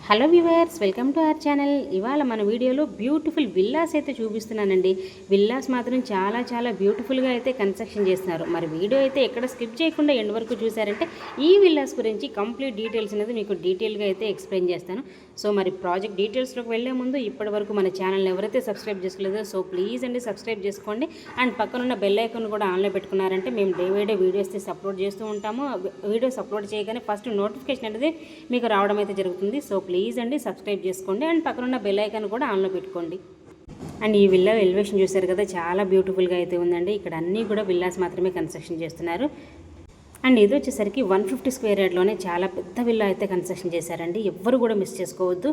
Hello viewers, welcome to our channel. ఇవాళ మన వీడియోలో బ్యూటిఫుల్ విల్లాస్ అయితే చూపిస్తున్నానండి. విల్లాస్ మాత్రం చాలా బ్యూటిఫుల్గా అయితే కన్స్ట్రక్షన్ చేస్తున్నారు. మరి వీడియో అయితే ఎక్కడ స్కిప్ చేయకుండా ఎండ్ వరకు చూసారంటే ఈ విల్లాస్ గురించి కంప్లీట్ డీటెయిల్స్ అనేది మీకు డీటెయిల్గా అయితే ఎక్స్ప్లెయిన్ చేస్తాను. సో మరి ప్రాజెక్ట్ డీటెయిల్స్లోకి వెళ్లే ముందు ఇప్పటి వరకు మన ఛానల్ని ఎవరైతే సబ్స్క్రైబ్ చేసుకోలేదో సో ప్లీజ్ అండి సబ్స్క్రైబ్ చేసుకోండి. అండ్ పక్కనున్న బెల్ ఐకాన్ కూడా ఆన్లో పెట్టుకున్నారంటే మేము day by day videos upload చేస్తూ ఉంటాము. వీడియోస్ అప్లోడ్ చేయగానే ఫస్ట్ నోటిఫికేషన్ అనేది మీకు రావడం అయితే జరుగుతుంది. సో ప్లీజ్ అండి సబ్స్క్రైబ్ చేసుకోండి. అండ్ పక్కనున్న బెల్ ఐకాన్ కూడా ఆన్లో పెట్టుకోండి. అండ్ ఈ విల్లా ఎలివేషన్ చూసారు కదా, చాలా బ్యూటిఫుల్గా అయితే ఉందండి. ఇక్కడ అన్నీ కూడా విల్లాస్ మాత్రమే కన్స్ట్రక్షన్ చేస్తున్నారు. అండ్ ఇది వచ్చేసరికి 150 స్క్వేర్ యార్డ్లోనే చాలా పెద్ద విల్లా అయితే కన్స్ట్రక్షన్ చేశారండి. ఎవ్వరు కూడా మిస్ చేసుకోవద్దు.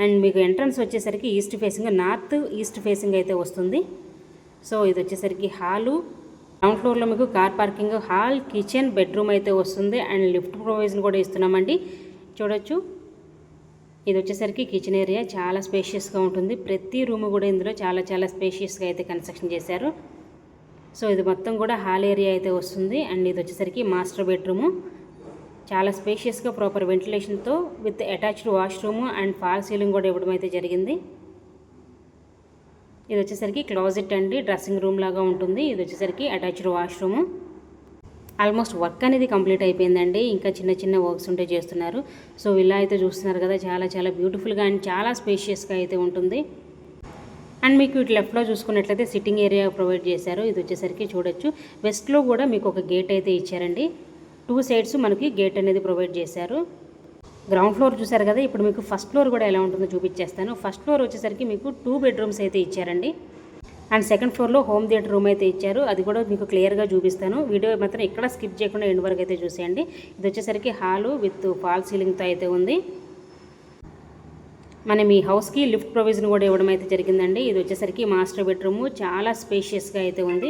అండ్ మీకు ఎంట్రన్స్ వచ్చేసరికి నార్త్ ఈస్ట్ ఫేసింగ్ అయితే వస్తుంది. సో ఇది వచ్చేసరికి హాలు, గ్రౌండ్ ఫ్లోర్లో మీకు car parking, hall, kitchen, bedroom అయితే వస్తుంది. అండ్ లిఫ్ట్ ప్రొవిజన్ కూడా ఇస్తున్నామండి. చూడొచ్చు, ఇది వచ్చేసరికి కిచెన్ ఏరియా చాలా స్పేషియస్గా ఉంటుంది. ప్రతి రూమ్ కూడా ఇందులో చాలా స్పేషియస్గా అయితే కన్స్ట్రక్షన్ చేశారు. సో ఇది మొత్తం కూడా హాల్ ఏరియా అయితే వస్తుంది. అండ్ ఇది వచ్చేసరికి మాస్టర్ బెడ్రూము, చాలా స్పేషియస్గా ప్రాపర్ వెంటిలేషన్తో with attached washroom and false ceiling కూడా ఇవ్వడం అయితే జరిగింది. ఇది వచ్చేసరికి క్లాజెట్ అండి, డ్రెస్సింగ్ రూమ్ లాగా ఉంటుంది. ఇది వచ్చేసరికి అటాచ్డ్ వాష్రూము. ఆల్మోస్ట్ వర్క్ అనేది కంప్లీట్ అయిపోయిందండి. ఇంకా చిన్న వర్క్స్ ఉంటే చేస్తున్నారు. సో విల్లా అయితే చూస్తున్నారు కదా, చాలా బ్యూటిఫుల్గా అండ్ చాలా స్పేషియస్గా అయితే ఉంటుంది. అండ్ మీకు ఇటు లెఫ్ట్లో చూసుకున్నట్లయితే సిట్టింగ్ ఏరియా ప్రొవైడ్ చేశారు. ఇది వచ్చేసరికి చూడొచ్చు, వెస్ట్లో కూడా మీకు ఒక గేట్ అయితే ఇచ్చారండి. 2 సైడ్స్ మనకి గేట్ అనేది ప్రొవైడ్ చేశారు. గ్రౌండ్ ఫ్లోర్ చూసారు కదా, ఇప్పుడు మీకు ఫస్ట్ ఫ్లోర్ కూడా ఎలా ఉంటుందో చూపించేస్తాను. ఫస్ట్ ఫ్లోర్ వచ్చేసరికి మీకు 2 బెడ్రూమ్స్ అయితే ఇచ్చారండి. అండ్ సెకండ్ ఫ్లోర్లో హోమ్ థియేటర్ రూమ్ అయితే ఇచ్చారు. అది కూడా మీకు క్లియర్గా చూపిస్తాను. వీడియో మాత్రం ఎక్కడ స్కిప్ చేయకుండా ఎండ్ వరకు అయితే చూసేయండి. ఇది వచ్చేసరికి హాలు విత్ ఫాల్ సీలింగ్తో అయితే ఉంది. మనం ఈ హౌస్కి లిఫ్ట్ ప్రొవిజన్ కూడా ఇవ్వడం అయితే జరిగిందండి. ఇది వచ్చేసరికి మాస్టర్ బెడ్రూమ్, చాలా స్పేషియస్గా అయితే ఉంది.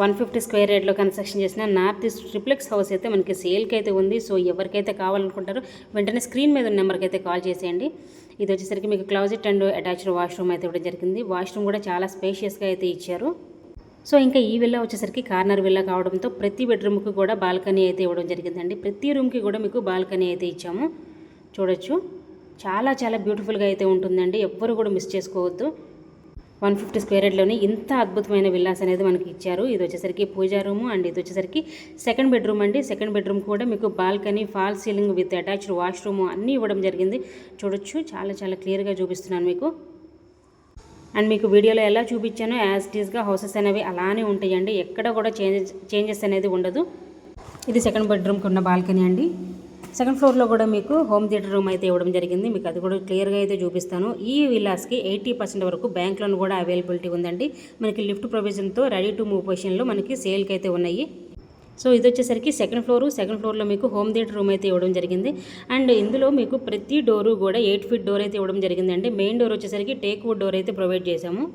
150 స్క్వేర్ యార్డ్లో కన్స్ట్రక్షన్ చేసిన నార్త్ ఈస్ట్ ట్రిప్లెక్స్ హౌస్ అయితే మనకి సేల్కి అయితే ఉంది. సో ఎవరికైతే కావాలనుకుంటారో వెంటనే స్క్రీన్ మీద ఉన్న నెంబర్కి అయితే కాల్ చేసేయండి. ఇది వచ్చేసరికి మీకు క్లాజెట్ అండ్ అటాచ్డ్ వాష్రూమ్ అయితే ఇవ్వడం జరిగింది. వాష్రూమ్ కూడా చాలా స్పేషియస్గా అయితే ఇచ్చారు. సో ఇంకా ఈ విల్లా వచ్చేసరికి కార్నర్ విల్లా కావడంతో ప్రతి బెడ్రూమ్కి కూడా బాల్కనీ అయితే ఇవ్వడం జరిగిందండి. ప్రతి రూమ్కి కూడా మీకు బాల్కనీ అయితే ఇచ్చాము. చూడొచ్చు, చాలా బ్యూటిఫుల్గా అయితే ఉంటుందండి. ఎవ్వరు కూడా మిస్ చేసుకోవద్దు. 150 స్క్వేర్ యార్డ్లోనే ఇంత అద్భుతమైన విల్లాస్ అనేది మనకి ఇచ్చారు. ఇది వచ్చేసరికి పూజా రూము అండ్ ఇది వచ్చేసరికి సెకండ్ బెడ్రూమ్ అండి. సెకండ్ బెడ్రూమ్ కూడా మీకు balcony, fall ceiling with attached washroom అన్నీ ఇవ్వడం జరిగింది. చూడొచ్చు, చాలా క్లియర్గా చూపిస్తున్నాను మీకు. అండ్ మీకు వీడియోలో ఎలా చూపించానో యాజ్ ఇట్ ఈస్గా హౌసెస్ అనేవి అలానే ఉంటాయండి. ఎక్కడ కూడా చేంజెస్ అనేది ఉండదు. ఇది సెకండ్ బెడ్రూమ్కి ఉన్న బాల్కనీ అండి. సెకండ్ ఫ్లోర్లో కూడా మీకు హోమ్ థియేటర్ రూమ్ అయితే ఇవ్వడం జరిగింది. మీకు అది కూడా క్లియర్గా అయితే చూపిస్తాను. ఈ విల్లాస్కి 80% వరకు బ్యాంక్ లోన్ కూడా అవైలబిలిటీ ఉందండి. మనకి లిఫ్ట్ ప్రొవిజన్తో రెడీ టు మూవ్ పొజిషన్లో మనకి సేల్కి అయితే ఉన్నాయి. సో ఇది వచ్చేసరికి సెకండ్ ఫ్లోర్లో మీకు హోమ్ థియేటర్ రూమ్ అయితే ఇవ్వడం జరిగింది. అండ్ ఇందులో మీకు ప్రతి డోరు కూడా 8 ఫీట్ డోర్ అయితే ఇవ్వడం జరిగిందండి. మెయిన్ డోర్ వచ్చేసరికి టేక్ వుడ్ డోర్ అయితే ప్రొవైడ్ చేశాము.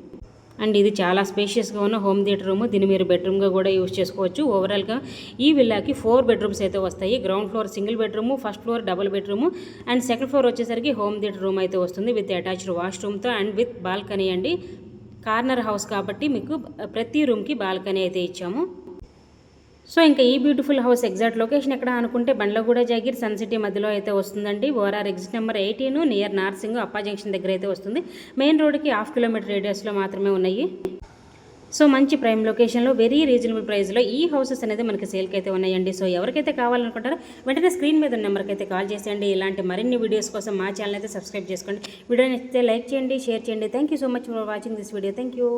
అండ్ ఇది చాలా స్పేషియస్గా ఉన్న హోమ్ థియేటర్ రూమ్. దీన్ని మీరు బెడ్రూమ్గా కూడా యూజ్ చేసుకోవచ్చు. ఓవరాల్గా ఈ విల్లాకి 4 బెడ్రూమ్స్ అయితే వస్తాయి. Ground floor single bedroom, first floor double bedroom and second floor వచ్చేసరికి హోమ్ థియేటర్ రూమ్ అయితే వస్తుంది విత్ అటాచ్డ్ వాష్రూమ్తో అండ్ విత్ బాల్కనీ అండి. కార్నర్ హౌస్ కాబట్టి మీకు ప్రతి రూమ్కి బాల్కనీ అయితే ఇచ్చాము. సో ఇంకా ఈ బ్యూటిఫుల్ హౌస్ ఎగ్జాక్ట్ లొకేషన్ ఎక్కడ అనుకుంటే బండ్లగూడ జాగిర్ సన్ సిటీ మధ్యలో అయితే వస్తుందండి. ORR exit number 18 near Narsing Appa junction దగ్గర అయితే వస్తుంది. మెయిన్ రోడ్కి 1/2 కిలోమీటర్ రేడియస్లో మాత్రమే ఉన్నాయి. సో మంచి ప్రైమ్ లొకేషన్లో వెరీ రీజనబుల్ ప్రైస్లో ఈ హౌసెస్ అనేది మనకి సేల్కి అయితే ఉన్నాయండి. సో ఎవరికైతే కావాలనుకుంటారో వెంటనే స్క్రీన్ మీద ఉన్న నెంబర్కి అయితే కాల్ చేసేయండి. ఇలాంటి మరిన్ని వీడియోస్ కోసం మా ఛానల్ అయితే సబ్స్క్రైబ్ చేసుకోండి. వీడియో నచ్చితే లైక్ చేయండి, షేర్ చేయండి. Thank you so much for watching this video. Thank you.